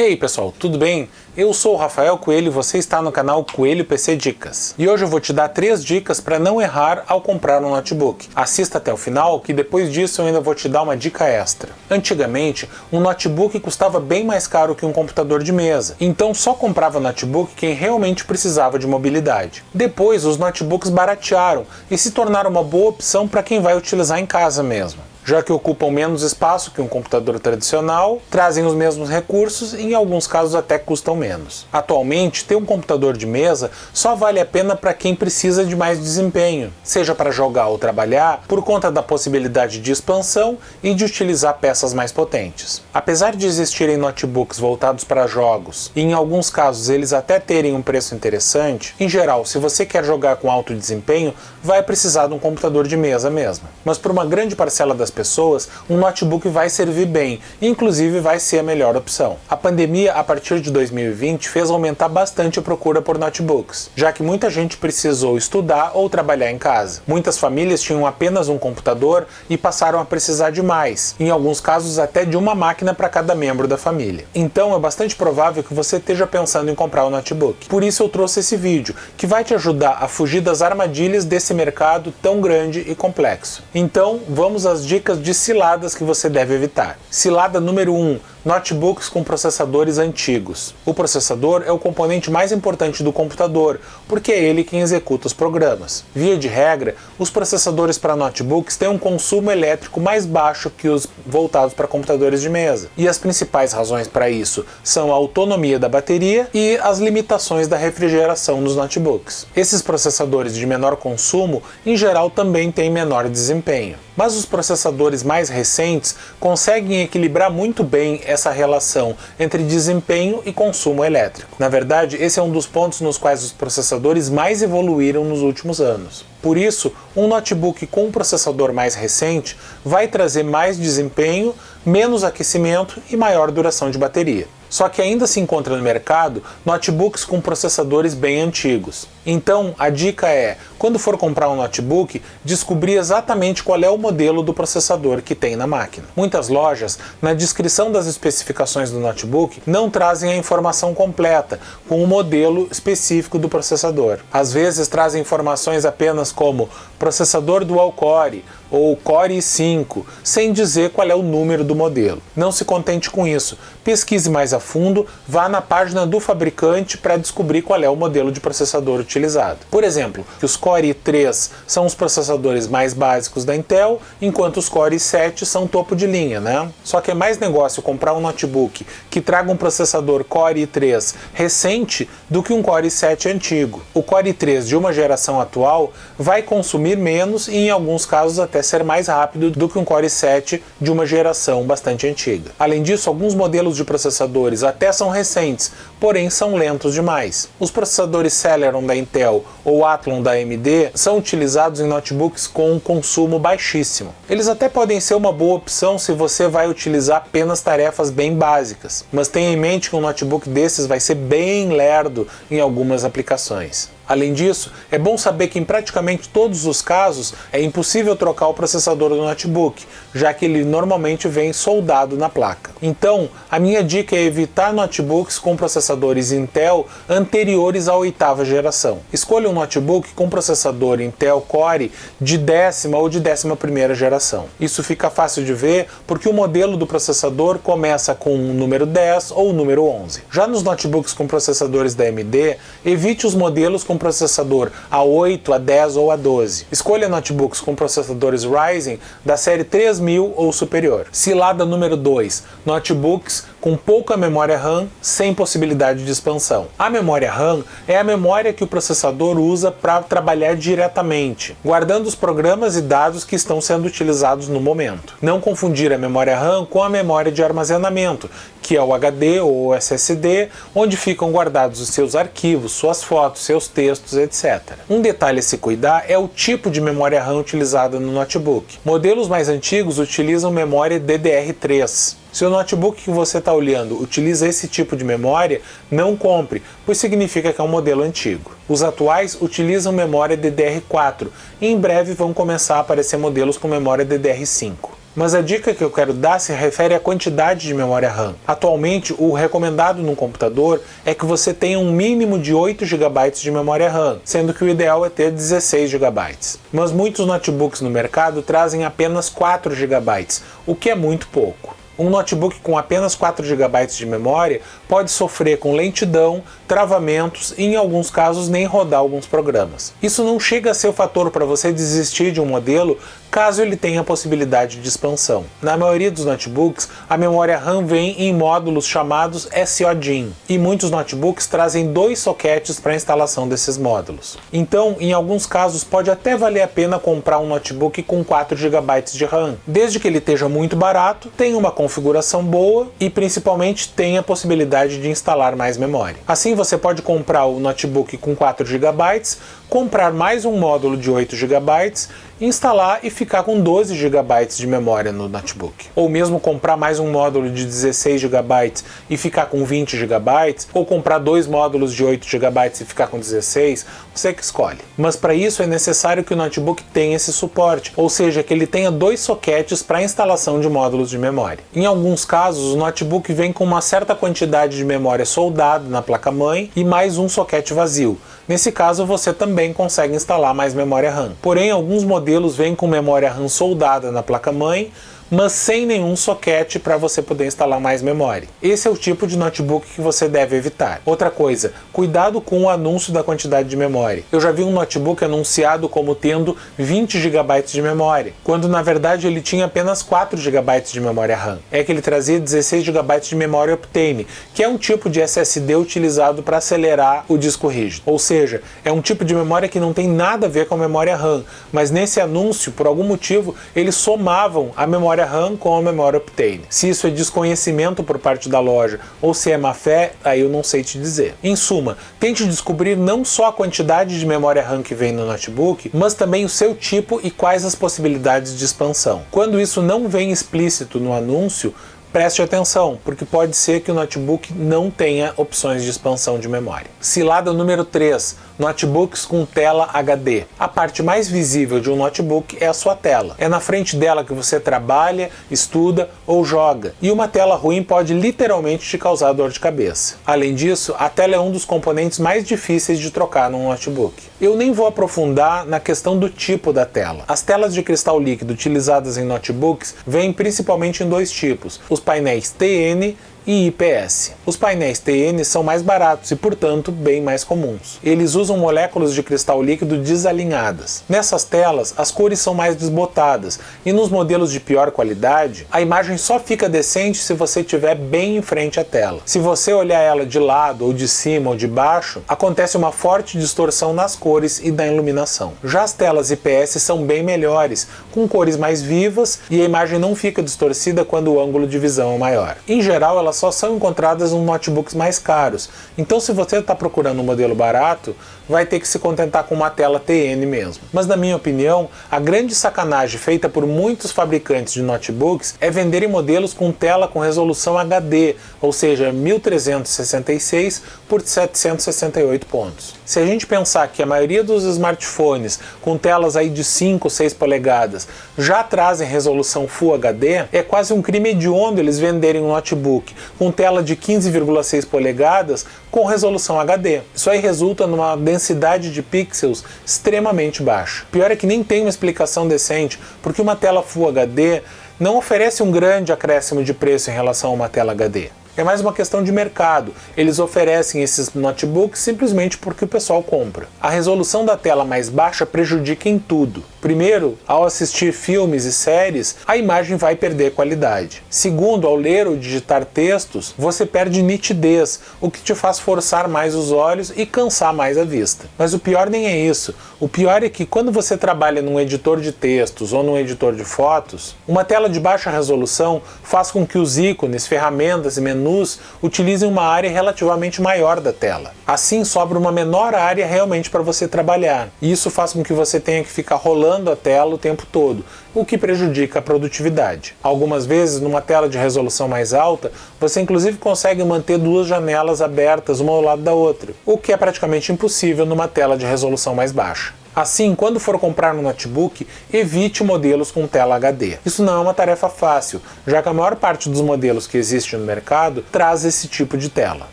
E aí pessoal, tudo bem? Eu sou o Rafael Coelho e você está no canal Coelho PC Dicas. E hoje eu vou te dar 3 dicas para não errar ao comprar um notebook. Assista até o final que depois disso eu ainda vou te dar uma dica extra. Antigamente, um notebook custava bem mais caro que um computador de mesa, então só comprava notebook quem realmente precisava de mobilidade. Depois os notebooks baratearam e se tornaram uma boa opção para quem vai utilizar em casa mesmo, já que ocupam menos espaço que um computador tradicional, trazem os mesmos recursos e em alguns casos até custam menos. Atualmente, ter um computador de mesa só vale a pena para quem precisa de mais desempenho, seja para jogar ou trabalhar, por conta da possibilidade de expansão e de utilizar peças mais potentes. Apesar de existirem notebooks voltados para jogos, e em alguns casos eles até terem um preço interessante, em geral, se você quer jogar com alto desempenho, vai precisar de um computador de mesa mesmo. Mas por uma grande parcela das pessoas, um notebook vai servir bem, e inclusive vai ser a melhor opção. A pandemia, a partir de 2020, fez aumentar bastante a procura por notebooks, já que muita gente precisou estudar ou trabalhar em casa. Muitas famílias tinham apenas um computador e passaram a precisar de mais, em alguns casos até de uma máquina para cada membro da família. Então é bastante provável que você esteja pensando em comprar um notebook. Por isso eu trouxe esse vídeo, que vai te ajudar a fugir das armadilhas desse mercado tão grande e complexo. Então vamos às dicas de ciladas que você deve evitar. Cilada número 1. Notebooks com processadores antigos. O processador é o componente mais importante do computador, porque é ele quem executa os programas. Via de regra, os processadores para notebooks têm um consumo elétrico mais baixo que os voltados para computadores de mesa. E as principais razões para isso são a autonomia da bateria e as limitações da refrigeração nos notebooks. Esses processadores de menor consumo, em geral, também têm menor desempenho. Mas os processadores mais recentes conseguem equilibrar muito bem essa relação entre desempenho e consumo elétrico. Na verdade, esse é um dos pontos nos quais os processadores mais evoluíram nos últimos anos. Por isso, um notebook com um processador mais recente vai trazer mais desempenho, menos aquecimento e maior duração de bateria. Só que ainda se encontra no mercado notebooks com processadores bem antigos. Então, a dica é, quando for comprar um notebook, descobrir exatamente qual é o modelo do processador que tem na máquina. Muitas lojas, na descrição das especificações do notebook, não trazem a informação completa, com o modelo específico do processador. Às vezes trazem informações apenas como processador dual core ou Core i5, sem dizer qual é o número do modelo. Não se contente com isso. Pesquise mais a fundo, vá na página do fabricante para descobrir qual é o modelo de processador utilizado. Por exemplo, os Core i3 são os processadores mais básicos da Intel, enquanto os Core i7 são topo de linha, né? Só que é mais negócio comprar um notebook que traga um processador Core i3 recente do que um Core i7 antigo. O Core i3 de uma geração atual vai consumir menos e em alguns casos até ser mais rápido do que um Core i7 de uma geração bastante antiga. Além disso, alguns modelos de processadores até são recentes, porém são lentos demais. Os processadores Celeron da Intel ou Athlon da AMD são utilizados em notebooks com um consumo baixíssimo. Eles até podem ser uma boa opção se você vai utilizar apenas tarefas bem básicas, mas tenha em mente que um notebook desses vai ser bem lerdo em algumas aplicações. Além disso, é bom saber que em praticamente todos os casos é impossível trocar o processador do notebook, já que ele normalmente vem soldado na placa. Então, a minha dica é evitar notebooks com processadores Intel anteriores à 8ª geração. Escolha um notebook com processador Intel Core de 10ª ou de 11ª geração. Isso fica fácil de ver porque o modelo do processador começa com o número 10 ou o número 11. Já nos notebooks com processadores da AMD, evite os modelos com processador A8, A10 ou A12. Escolha notebooks com processadores Ryzen da série 3000 ou superior. Cilada número 2. Notebooks com pouca memória RAM sem possibilidade de expansão. A memória RAM é a memória que o processador usa para trabalhar diretamente, guardando os programas e dados que estão sendo utilizados no momento. Não confundir a memória RAM com a memória de armazenamento, que é o HD ou o SSD, onde ficam guardados os seus arquivos, suas fotos, seus textos, etc. Um detalhe a se cuidar é o tipo de memória RAM utilizada no notebook. Modelos mais antigos utilizam memória DDR3. Se o notebook que você está olhando utiliza esse tipo de memória, não compre, pois significa que é um modelo antigo. Os atuais utilizam memória DDR4 e em breve vão começar a aparecer modelos com memória DDR5. Mas a dica que eu quero dar se refere à quantidade de memória RAM. Atualmente, o recomendado num computador é que você tenha um mínimo de 8 GB de memória RAM, sendo que o ideal é ter 16 GB. Mas muitos notebooks no mercado trazem apenas 4 GB, o que é muito pouco. Um notebook com apenas 4 GB de memória pode sofrer com lentidão, travamentos e, em alguns casos, nem rodar alguns programas. Isso não chega a ser o fator para você desistir de um modelo caso ele tenha a possibilidade de expansão. Na maioria dos notebooks, a memória RAM vem em módulos chamados SODIMM, e muitos notebooks trazem 2 soquetes para a instalação desses módulos. Então, em alguns casos, pode até valer a pena comprar um notebook com 4 GB de RAM, desde que ele esteja muito barato, tenha uma configuração boa e principalmente tenha a possibilidade de instalar mais memória. Assim você pode comprar o notebook com 4 GB, comprar mais um módulo de 8 GB, instalar e ficar com 12 GB de memória no notebook. Ou mesmo comprar mais um módulo de 16 GB e ficar com 20 GB, ou comprar 2 módulos de 8 GB e ficar com 16, você que escolhe. Mas para isso é necessário que o notebook tenha esse suporte, ou seja, que ele tenha 2 soquetes para instalação de módulos de memória. Em alguns casos, o notebook vem com uma certa quantidade de memória soldada na placa-mãe e mais um soquete vazio. Nesse caso, você também consegue instalar mais memória RAM. Porém, alguns modelos vêm com memória RAM soldada na placa-mãe, mas sem nenhum soquete para você poder instalar mais memória. Esse é o tipo de notebook que você deve evitar. Outra coisa, cuidado com o anúncio da quantidade de memória. Eu já vi um notebook anunciado como tendo 20 GB de memória, quando na verdade ele tinha apenas 4 GB de memória RAM. É que ele trazia 16 GB de memória Optane, que é um tipo de SSD utilizado para acelerar o disco rígido. Ou seja, é um tipo de memória que não tem nada a ver com a memória RAM, mas nesse anúncio, por algum motivo, eles somavam a memória RAM com a memória Optane. Se isso é desconhecimento por parte da loja ou se é má fé, aí eu não sei te dizer. Em suma, tente descobrir não só a quantidade de memória RAM que vem no notebook, mas também o seu tipo e quais as possibilidades de expansão. Quando isso não vem explícito no anúncio, preste atenção, porque pode ser que o notebook não tenha opções de expansão de memória. Cilada número 3. Notebooks com tela HD. A parte mais visível de um notebook é a sua tela. É na frente dela que você trabalha, estuda ou joga. E uma tela ruim pode literalmente te causar dor de cabeça. Além disso, a tela é um dos componentes mais difíceis de trocar num notebook. Eu nem vou aprofundar na questão do tipo da tela. As telas de cristal líquido utilizadas em notebooks vêm principalmente em 2 tipos: os painéis TN e IPS. Os painéis TN são mais baratos e, portanto, bem mais comuns. Eles usam moléculas de cristal líquido desalinhadas. Nessas telas, as cores são mais desbotadas e nos modelos de pior qualidade, a imagem só fica decente se você estiver bem em frente à tela. Se você olhar ela de lado ou de cima ou de baixo, acontece uma forte distorção nas cores e na iluminação. Já as telas IPS são bem melhores, com cores mais vivas e a imagem não fica distorcida quando o ângulo de visão é maior. Em geral, elas só são encontradas em notebooks mais caros, então se você está procurando um modelo barato, vai ter que se contentar com uma tela TN mesmo. Mas na minha opinião, a grande sacanagem feita por muitos fabricantes de notebooks é venderem modelos com tela com resolução HD, ou seja, 1366 por 768 pontos. Se a gente pensar que a maioria dos smartphones com telas aí de 5 ou 6 polegadas já trazem resolução Full HD, é quase um crime hediondo eles venderem um notebook com tela de 15,6 polegadas com resolução HD. Isso aí resulta numa densidade de pixels extremamente baixa. Pior é que nem tem uma explicação decente, porque uma tela Full HD não oferece um grande acréscimo de preço em relação a uma tela HD. É mais uma questão de mercado. Eles oferecem esses notebooks simplesmente porque o pessoal compra. A resolução da tela mais baixa prejudica em tudo. Primeiro, ao assistir filmes e séries, a imagem vai perder qualidade. Segundo, ao ler ou digitar textos, você perde nitidez, o que te faz forçar mais os olhos e cansar mais a vista. Mas o pior nem é isso. O pior é que quando você trabalha num editor de textos ou num editor de fotos, uma tela de baixa resolução faz com que os ícones, ferramentas e menus utilizem uma área relativamente maior da tela. Assim sobra uma menor área realmente para você trabalhar. E isso faz com que você tenha que ficar rolando a tela o tempo todo, o que prejudica a produtividade. Algumas vezes, numa tela de resolução mais alta, você inclusive consegue manter 2 janelas abertas uma ao lado da outra, o que é praticamente impossível numa tela de resolução mais baixa. Assim, quando for comprar um notebook, evite modelos com tela HD. Isso não é uma tarefa fácil, já que a maior parte dos modelos que existem no mercado traz esse tipo de tela.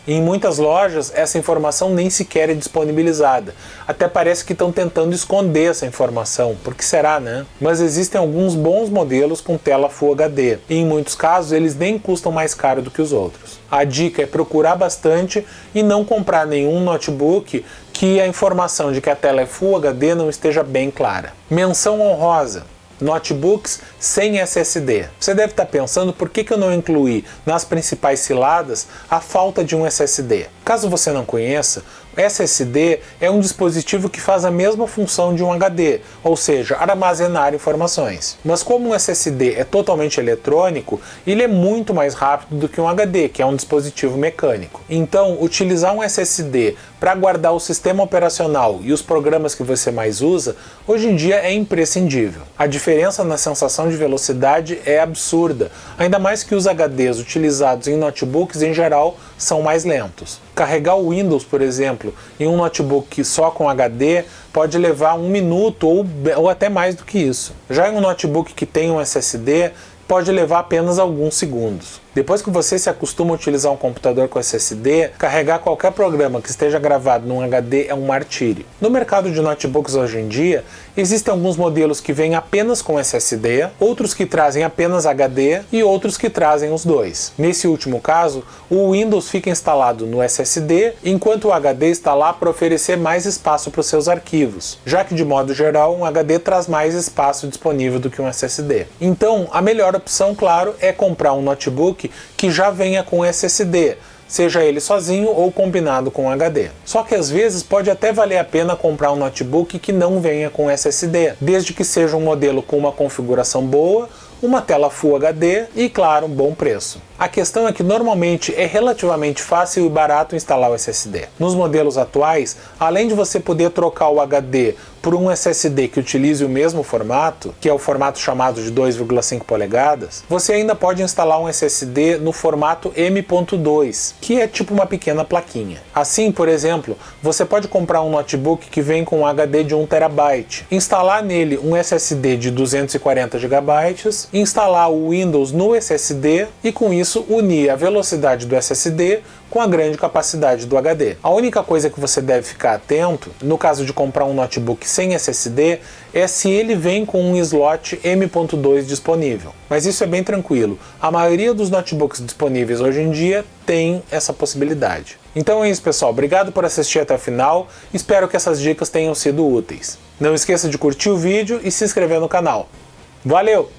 E em muitas lojas, essa informação nem sequer é disponibilizada. Até parece que estão tentando esconder essa informação, porque será, né? Mas existem alguns bons modelos com tela Full HD, e em muitos casos eles nem custam mais caro do que os outros. A dica é procurar bastante e não comprar nenhum notebook que a informação de que a tela é Full HD não esteja bem clara. Menção honrosa: notebooks sem SSD. Você deve estar pensando por que eu não incluí nas principais ciladas a falta de um SSD. Caso você não conheça, o SSD é um dispositivo que faz a mesma função de um HD, ou seja, armazenar informações. Mas como um SSD é totalmente eletrônico, ele é muito mais rápido do que um HD, que é um dispositivo mecânico. Então, utilizar um SSD para guardar o sistema operacional e os programas que você mais usa, hoje em dia é imprescindível. A diferença na sensação de velocidade é absurda, ainda mais que os HDs utilizados em notebooks em geral são mais lentos. Carregar o Windows, por exemplo, em um notebook só com HD pode levar 1 minuto ou até mais do que isso. Já em um notebook que tem um SSD, pode levar apenas alguns segundos. Depois que você se acostuma a utilizar um computador com SSD, carregar qualquer programa que esteja gravado num HD é um martírio. No mercado de notebooks hoje em dia, existem alguns modelos que vêm apenas com SSD, outros que trazem apenas HD e outros que trazem os dois. Nesse último caso, o Windows fica instalado no SSD, enquanto o HD está lá para oferecer mais espaço para os seus arquivos, já que de modo geral um HD traz mais espaço disponível do que um SSD. Então, a melhor opção, claro, é comprar um notebook que já venha com SSD, seja ele sozinho ou combinado com HD. Só que às vezes pode até valer a pena comprar um notebook que não venha com SSD, desde que seja um modelo com uma configuração boa, uma tela Full HD e, claro, um bom preço. A questão é que normalmente é relativamente fácil e barato instalar o SSD. Nos modelos atuais, além de você poder trocar o HD por um SSD que utilize o mesmo formato, que é o formato chamado de 2,5 polegadas, você ainda pode instalar um SSD no formato M.2, que é tipo uma pequena plaquinha. Assim, por exemplo, você pode comprar um notebook que vem com um HD de 1 TB, instalar nele um SSD de 240 GB, instalar o Windows no SSD e com isso unir a velocidade do SSD com a grande capacidade do HD. A única coisa que você deve ficar atento, no caso de comprar um notebook sem SSD, é se ele vem com um slot M.2 disponível. Mas isso é bem tranquilo. A maioria dos notebooks disponíveis hoje em dia tem essa possibilidade. Então é isso, pessoal. Obrigado por assistir até o final. Espero que essas dicas tenham sido úteis. Não esqueça de curtir o vídeo e se inscrever no canal. Valeu!